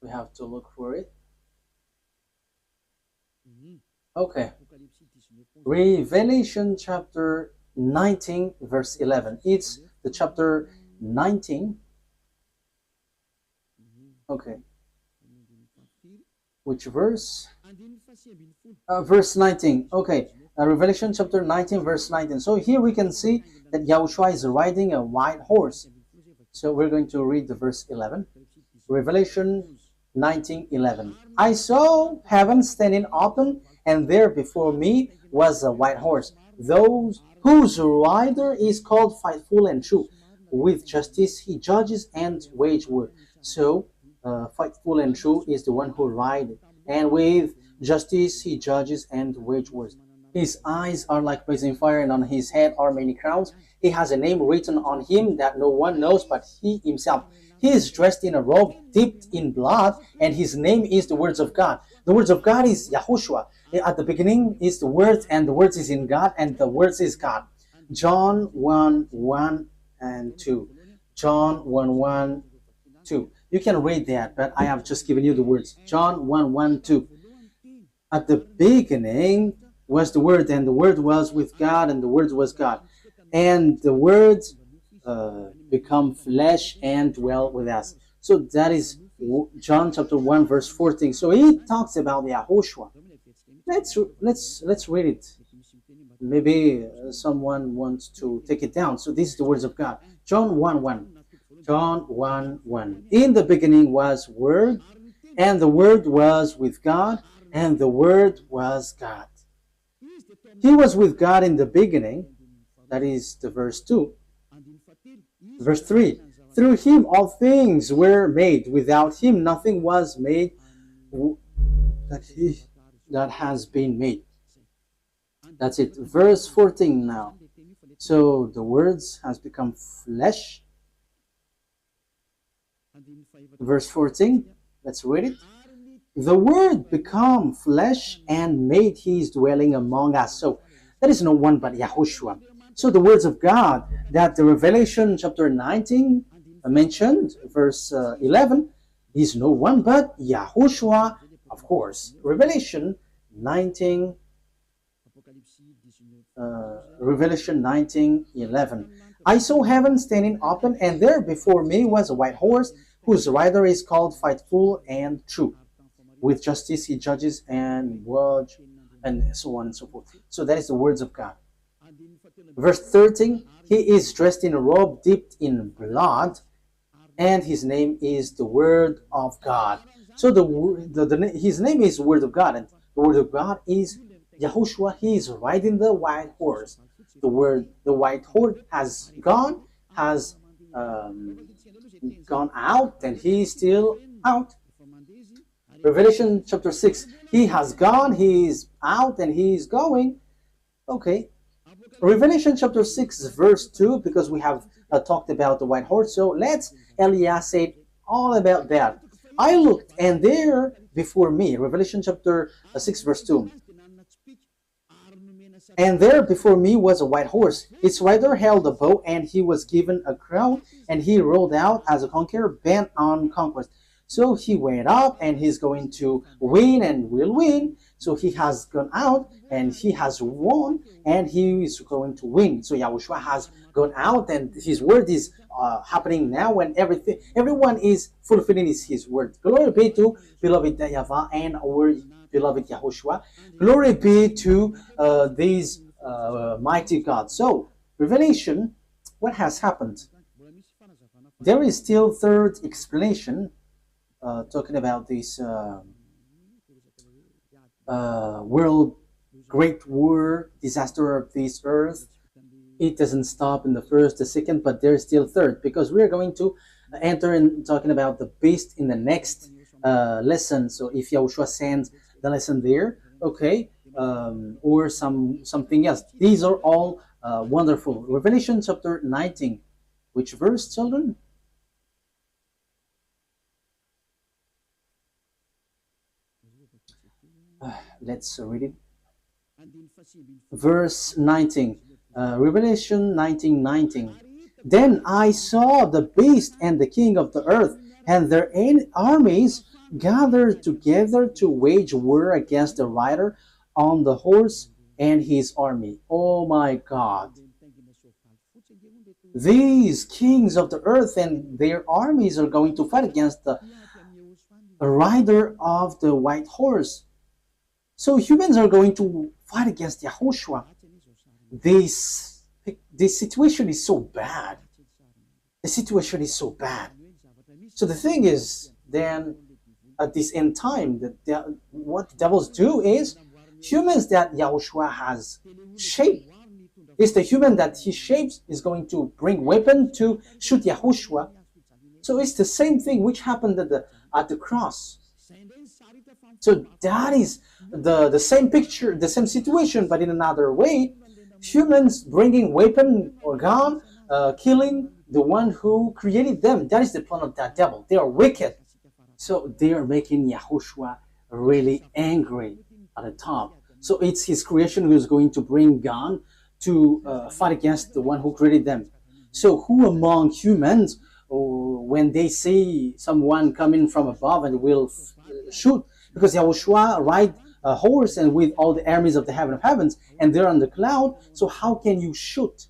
We have to look for it. Okay. Revelation chapter 19 verse 11. It's the chapter 19. Okay. Which verse? Verse 19. Okay. Revelation chapter 19 verse 19. So here we can see that Yahushua is riding a white horse. So we're going to read the verse 11. Revelation 19:11. I saw heaven standing open, and there before me was a white horse, those whose rider is called Faithful and True. With justice he judges and wage war. So Faithful and True is the one who rides, and with justice he judges and wage war. His eyes are like blazing fire, and on his head are many crowns. He has a name written on him that no one knows but he himself. He is dressed in a robe dipped in blood, and his name is the words of God. The words of God is Yahushua. At the beginning is the word, and the word is in God, and the word is God. John 1:1 and 2. John 1:1, 2. You can read that, but I have just given you the words. John 1:1, 2. At the beginning was the word, and the word was with God, and the word was God. And the word become flesh and dwell with us. So that is John chapter 1 verse 14. So he talks about Yahushua. Let's read it. Maybe someone wants to take it down. So this is the words of God. John 1:1. John 1:1. In the beginning was Word, and the Word was with God, and the Word was God. He was with God in the beginning. That is the verse 2. Verse 3. Through him all things were made. Without him nothing was made that has been made. That's it. Verse 14 now. So the words has become flesh. Verse 14. Let's read it. The word become flesh and made his dwelling among us. So there is no one but Yahushua. So the words of God that the Revelation chapter 19 mentioned, verse 11, is no one but Yahushua, of course. Revelation 19, Revelation 19:11. I saw heaven standing open, and there before me was a white horse, whose rider is called Faithful and True. With justice he judges and watch, and so on and so forth. So that is the words of God. Verse 13, he is dressed in a robe dipped in blood, and his name is the Word of God. So his name is the Word of God, and the Word of God is Yahushua. He is riding the white horse. the word the white horse has um, gone out, and he's still out. Revelation chapter 6, he has gone, he's out, and he's going. Okay. Revelation chapter 6, verse 2, because we have talked about the white horse. So let's Eliah say all about that. I looked, and there before me, Revelation chapter 6, verse 2. And there before me was a white horse. Its rider held a bow, and he was given a crown, and he rode out as a conqueror bent on conquest. So he went up, and he's going to win and will win. So he has gone out, and he has won, and he is going to win. So Yahushua has gone out, and his word is happening now, when everyone is fulfilling his word. Glory be to beloved YAHVAH and our beloved YAHOSHUAH. Glory be to these mighty God. So Revelation, what has happened? There is still third explanation talking about this world great war, disaster of this earth. It doesn't stop in the first, the second, but there's still third, because we're going to enter in talking about the beast in the next lesson. So if Yahushua sends the lesson there, okay, or something else. These are all wonderful. Revelation chapter 19, which verse, children? Let's read it. Verse 19. Revelation 19:19. Then I saw the beast and the king of the earth and their armies gathered together to wage war against the rider on the horse and his army. Oh my God. These kings of the earth and their armies are going to fight against the rider of the white horse. So humans are going to fight against YAHOSHUAH. This situation is so bad. The situation is so bad. So the thing is, then at this end time, what the devils do is, humans that YAHOSHUAH has shaped, is the human that he shapes is going to bring weapon to shoot YAHOSHUAH. So it's the same thing which happened at the cross. So that is the same picture, the same situation, but in another way. Humans bringing weapon or gun, killing the one who created them. That is the plan of that devil. They are wicked. So they are making YAHOSHUAH really angry at the top. So it's his creation who is going to bring gun to fight against the one who created them. So who among humans, when they see someone coming from above and will shoot, because YAHOSHUAH ride a horse and with all the armies of the heaven of heavens, and they're on the cloud, so how can you shoot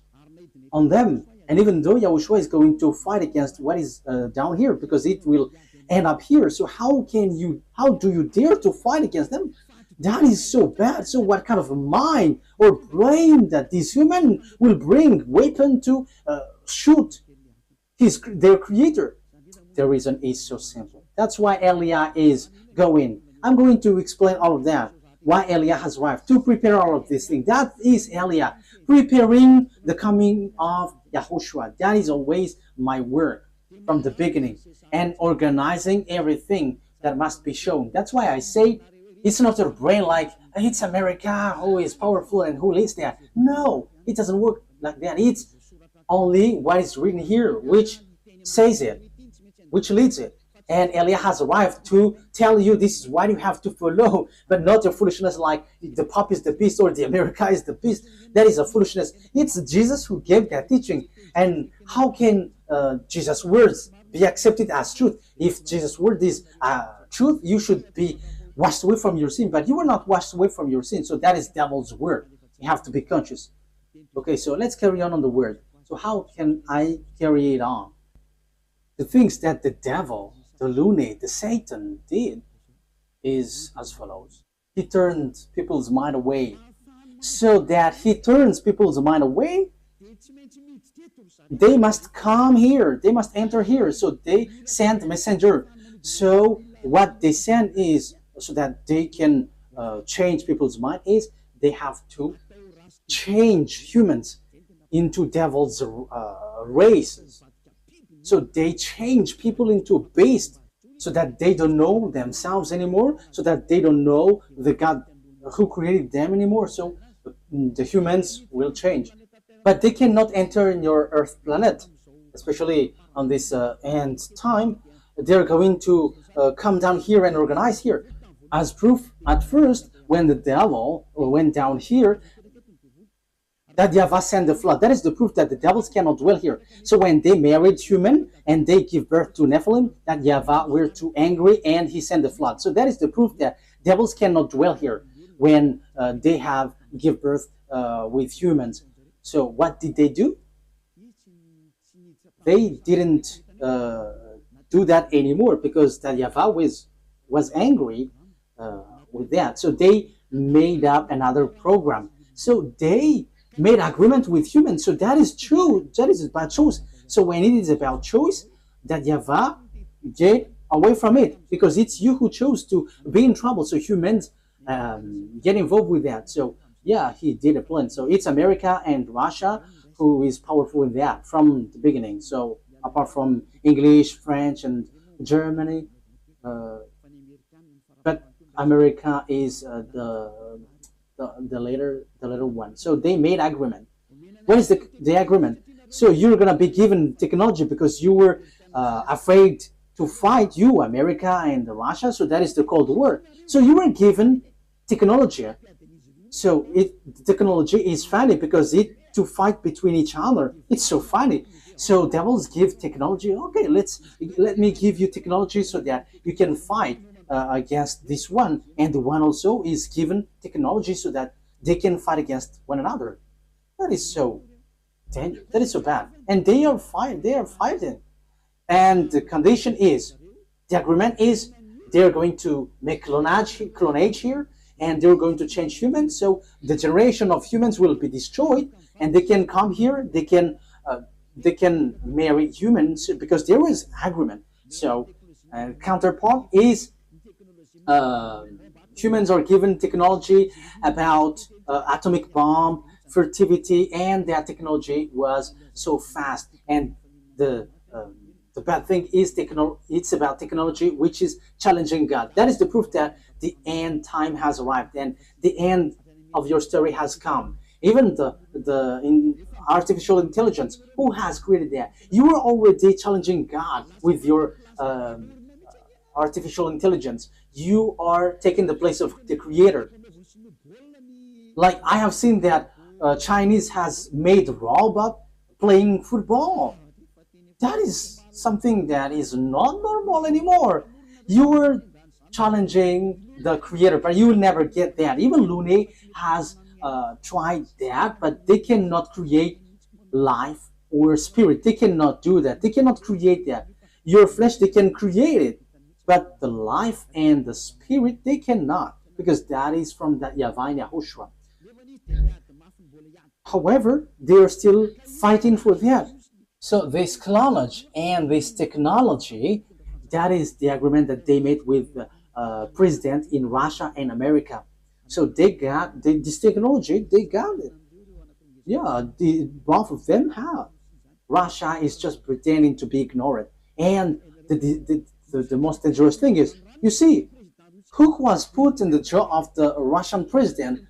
on them? And even though YAHOSHUAH is going to fight against what is down here, because it will end up here, so how do you dare to fight against them? That is so bad. So what kind of mind or brain that this human will bring weapon to shoot their creator? The reason is so simple. That's why Eliah is going. I'm going to explain all of that. Why Eliah has arrived to prepare all of these things. That is Eliah preparing the coming of YAHOSHUAH. That is always my work from the beginning, and organizing everything that must be shown. That's why I say it's not your brain like it's America who is powerful and who leads that. No, it doesn't work like that. It's only what is written here which says it, which leads it. And Eliah has arrived to tell you this is what you have to follow, but not your foolishness like the Pope is the beast or the America is the beast. That is a foolishness. It's Jesus who gave that teaching. And how can Jesus' words be accepted as truth? If Jesus' word is truth, you should be washed away from your sin, but you were not washed away from your sin. So that is devil's word. You have to be conscious. Okay, so let's carry on the word. So how can I carry it on? The things that the devil, the lunatic, the Satan did is as follows. He turned people's mind away. So that he turns people's mind away, they must come here. They must enter here. So they send messenger. So what they send is, so that they can change people's mind, is they have to change humans into devil's races. So they change people into beasts so that they don't know themselves anymore, so that they don't know the God who created them anymore. So the humans will change. But they cannot enter in your Earth planet, especially on this end time. They're going to come down here and organize here. As proof, at first, when the devil went down here, that YAHVAH sent the flood. That is the proof that the devils cannot dwell here. So when they married human and they give birth to Nephilim, that YAHVAH were too angry and he sent the flood. So that is the proof that devils cannot dwell here when they have give birth with humans. So what did they do? They didn't do that anymore because that YAHVAH was angry with that. So they made up another program. So they made agreement with humans. So that is true. That is about choice. So when it is about choice, that YAHVAH get away from it because it's you who chose to be in trouble. So humans get involved with that. So yeah, he did a plan. So it's America and Russia who is powerful in that from the beginning. So apart from English, French, and Germany, but America is the later one. So they made agreement. What is the agreement? So you're gonna be given technology because you were afraid to fight, you America and Russia. So that is the Cold War. So you were given technology. So the technology is funny because it to fight between each other. It's so funny. So devils give technology. Okay, let me give you technology so that you can fight against this one, and the one also is given technology so that they can fight against one another. That is so dangerous. That is so bad. And they are fighting. They are fighting. And the condition is, the agreement is, they are going to make clonage here, and they're going to change humans. So the generation of humans will be destroyed, and they can come here. They can marry humans because there is agreement. So counterpart is humans are given technology about atomic bomb, fertility, and that technology was so fast. And the bad thing is it's about technology which is challenging God. That is the proof that the end time has arrived and the end of your story has come. Even in artificial intelligence, who has created that? You are already challenging God with your artificial intelligence. You are taking the place of the creator. Like I have seen that Chinese has made robot playing football. That is something that is not normal anymore. You were challenging the creator, but you will never get that. Even Lune has tried that, but they cannot create life or spirit. They cannot do that. They cannot create that. Your flesh, they can create it, but the life and the spirit, they cannot, because that is from that YAHVAH and YAHOSHUAH. However, they are still fighting for that. So this clonage and this technology, that is the agreement that they made with the president in Russia and America. So they got this technology, they got it. Yeah, both of them have. Russia is just pretending to be ignorant. And the most dangerous thing is, you see, who was put in the jaw of the Russian president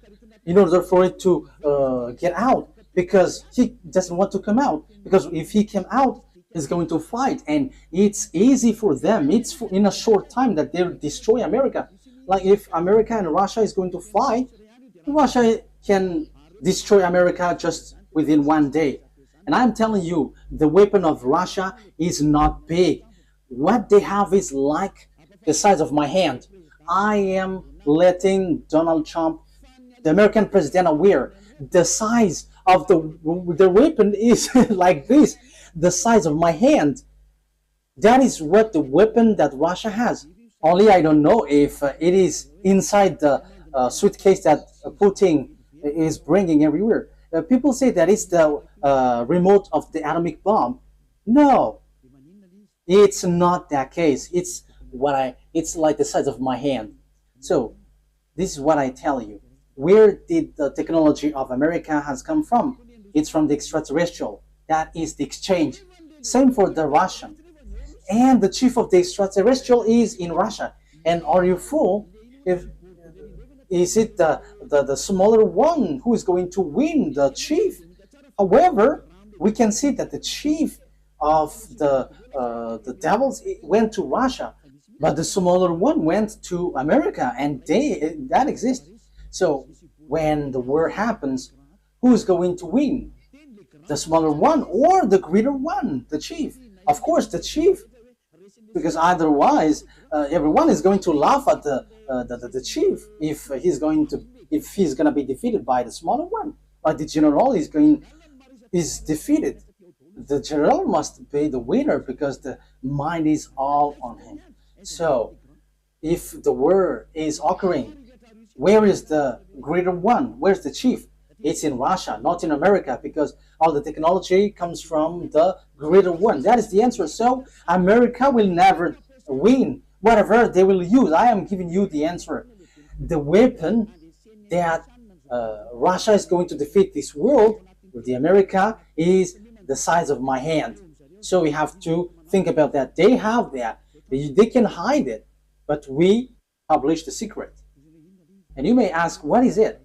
in order for it to get out, because he doesn't want to come out. Because if he came out, he's going to fight, and it's easy for them. It's in a short time that they'll destroy America. Like if America and Russia is going to fight, Russia can destroy America just within one day. And I'm telling you, the weapon of Russia is not big. What they have is like the size of my hand. I am letting Donald Trump, the American president, aware the size of the weapon is like this, the size of my hand. That is what the weapon that Russia has. Only I don't know if it is inside the suitcase that Putin is bringing everywhere. People say that it's the remote of the atomic bomb. No, it's not that case. It's like the size of my hand. So this is what I tell you. Where did the technology of America has come from? It's from the extraterrestrial. That is the exchange. Same for the Russian. And the chief of the extraterrestrial is in Russia. And are you fool? If is it the smaller one who is going to win, the chief? However, we can see that the chief of the devils went to Russia, but the smaller one went to America, and that exists. So when the war happens, who's going to win? The smaller one or the greater one, the chief? Of course, the chief, because otherwise everyone is going to laugh at the chief if he's going to be defeated by the smaller one. Like the general is defeated. The general must be the winner because the mind is all on him. So if the war is occurring, where is the greater one? Where's the chief? It's in Russia, not in America, because all the technology comes from the greater one. That is the answer. So America will never win. Whatever they will use, I am giving you the answer. The weapon that Russia is going to defeat this world with the America is the size of my hand. So we have to think about that. They have that. They can hide it, but we publish the secret. And you may ask, what is it?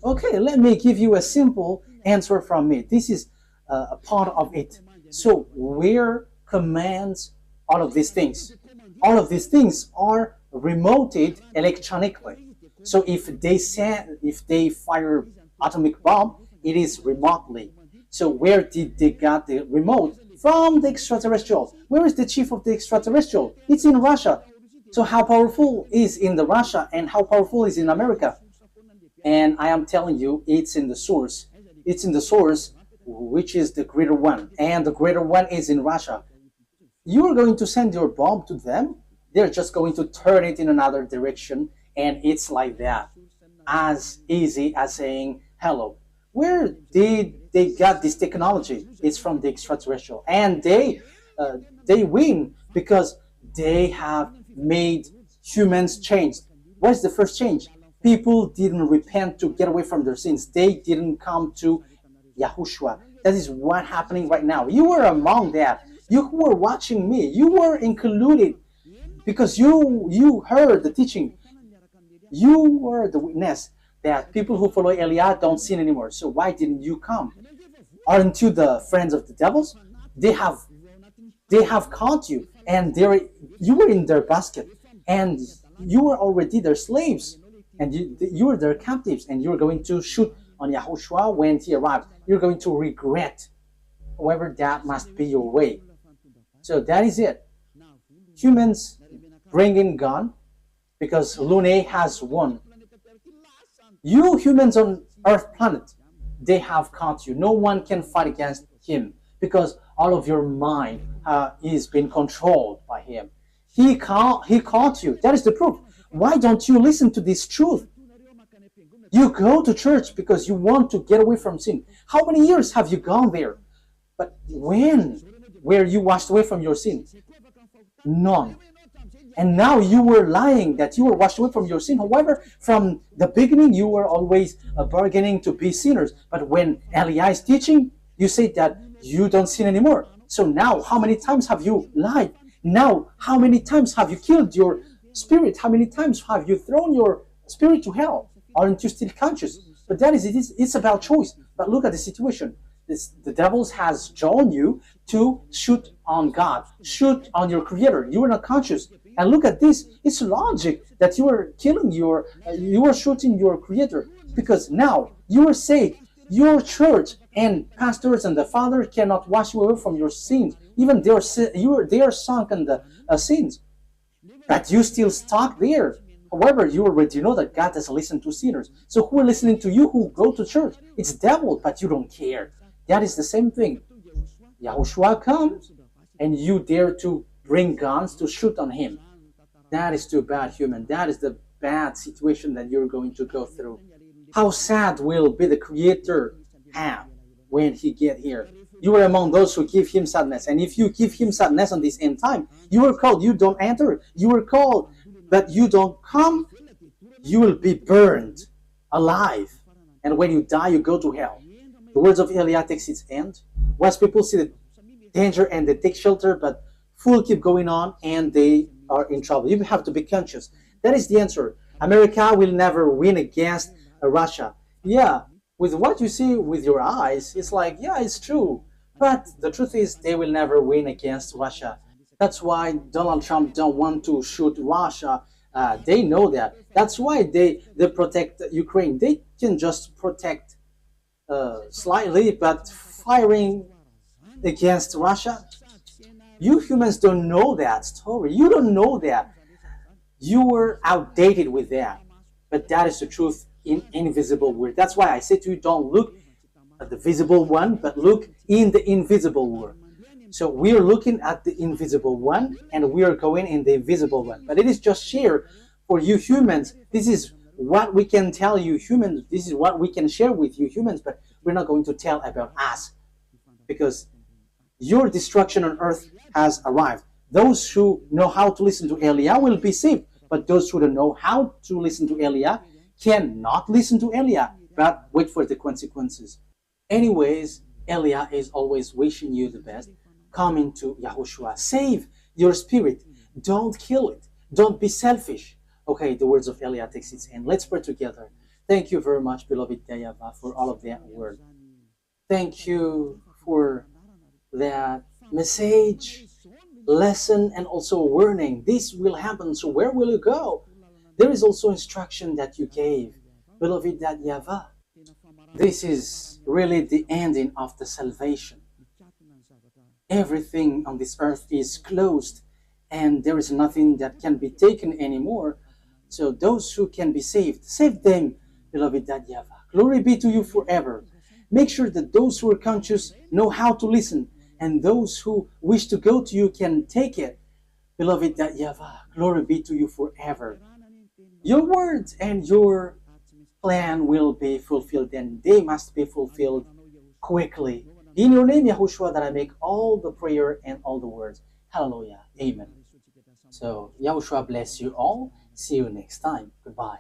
Okay, let me give you a simple answer from me. This is a part of it. So where commands all of these things? All of these things are remoted electronically. So if they fire atomic bomb, it is remotely. So where did they get the remote? From the extraterrestrial. Where is the chief of the extraterrestrial? It's in Russia. So how powerful is in the Russia and how powerful is in America? And I am telling you, it's in the source. It's in the source, which is the greater one. And the greater one is in Russia. You are going to send your bomb to them. They're just going to turn it in another direction. And it's like that. As easy as saying hello. Where did they get this technology? It's from the extraterrestrial. And they win because they have made humans change. What's the first change? People didn't repent to get away from their sins. They didn't come to YAHOSHUAH. That is what's happening right now. You were among that. You who were watching me, you were included because you heard the teaching. You were the witness that people who follow Eliah don't sin anymore. So why didn't you come? Aren't you the friends of the devils? They have caught you, and you were in their basket, and you were already their slaves, and you were their captives, and you're going to shoot on YAHOSHUAH when he arrives. You're going to regret. However, that must be your way. So that is it. Humans bring in gun because Lune has won. You humans on Earth planet, they have caught you. No one can fight against him because all of your mind is being controlled by him. He caught you. That is the proof. Why don't you listen to this truth? You go to church because you want to get away from sin. How many years have you gone there? But when were you washed away from your sin? None. And now you were lying that you were washed away from your sin. However, from the beginning, you were always bargaining to be sinners. But when Eliah is teaching, you say that you don't sin anymore. So now, how many times have you lied? Now, how many times have you killed your spirit? How many times have you thrown your spirit to hell? Aren't you still conscious? But that is it. It's about choice. But look at the situation. The devil has drawn you to shoot on God, shoot on your Creator. You are not conscious. And look at this. It's logic that you are killing you are shooting your Creator, because now you are saved. Your church and pastors and the Father cannot wash you away from your sins. Even they are sunk in the sins, but you still stuck there. However, you already know that God doesn't listen to sinners. So who are listening to you who go to church? It's devil, but you don't care. That is the same thing. YAHOSHUAH comes, and you dare to bring guns to shoot on him. That is too bad, human. That is the bad situation that you're going to go through. How sad will be the Creator have when he get here? You are among those who give him sadness. And if you give him sadness on this end time, you are called, you don't enter. You are called, but you don't come, you will be burned alive. And when you die, you go to hell. The words of Eliah takes its end. Wise people see the danger and they take shelter, but fools keep going on and they are in trouble. You have to be conscious. That is the answer. America will never win against Russia. Yeah, with what you see with your eyes, it's like, yeah, it's true. But the truth is, they will never win against Russia. That's why Donald Trump don't want to shoot Russia. They know that. That's why they protect Ukraine. They can just protect slightly, but firing against Russia, you humans don't know that story. You don't know that. You were outdated with that. But that is the truth in invisible world. That's why I say to you, don't look at the visible one, but look in the invisible world. So we are looking at the invisible one, and we are going in the invisible one. But it is just share for you humans. This is what we can tell you humans. This is what we can share with you humans, but we're not going to tell about us, because your destruction on earth has arrived. Those who know how to listen to Eliah will be saved, but those who don't know how to listen to Eliah cannot listen to Eliah, but wait for the consequences. Anyways, Eliah is always wishing you the best. Come into YAHOSHUAH. Save your spirit. Don't kill it. Don't be selfish. Okay, the words of Eliah takes its end. Let's pray together. Thank you very much, beloved YAHVAH, for all of that word. Thank you for that message, lesson, and also warning. This will happen, so where will you go? There is also instruction that you gave, beloved YAHVAH. This is really the ending of the salvation. Everything on this earth is closed, and there is nothing that can be taken anymore. So those who can be saved, save them, beloved YAHVAH. Glory be to you forever. Make sure that those who are conscious know how to listen, and those who wish to go to you can take it. Beloved YAHVAH, glory be to you forever. Your words and your plan will be fulfilled, and they must be fulfilled quickly. In your name, YAHOSHUAH, that I make all the prayer and all the words. Hallelujah. Amen. So, YAHOSHUAH bless you all. See you next time. Goodbye.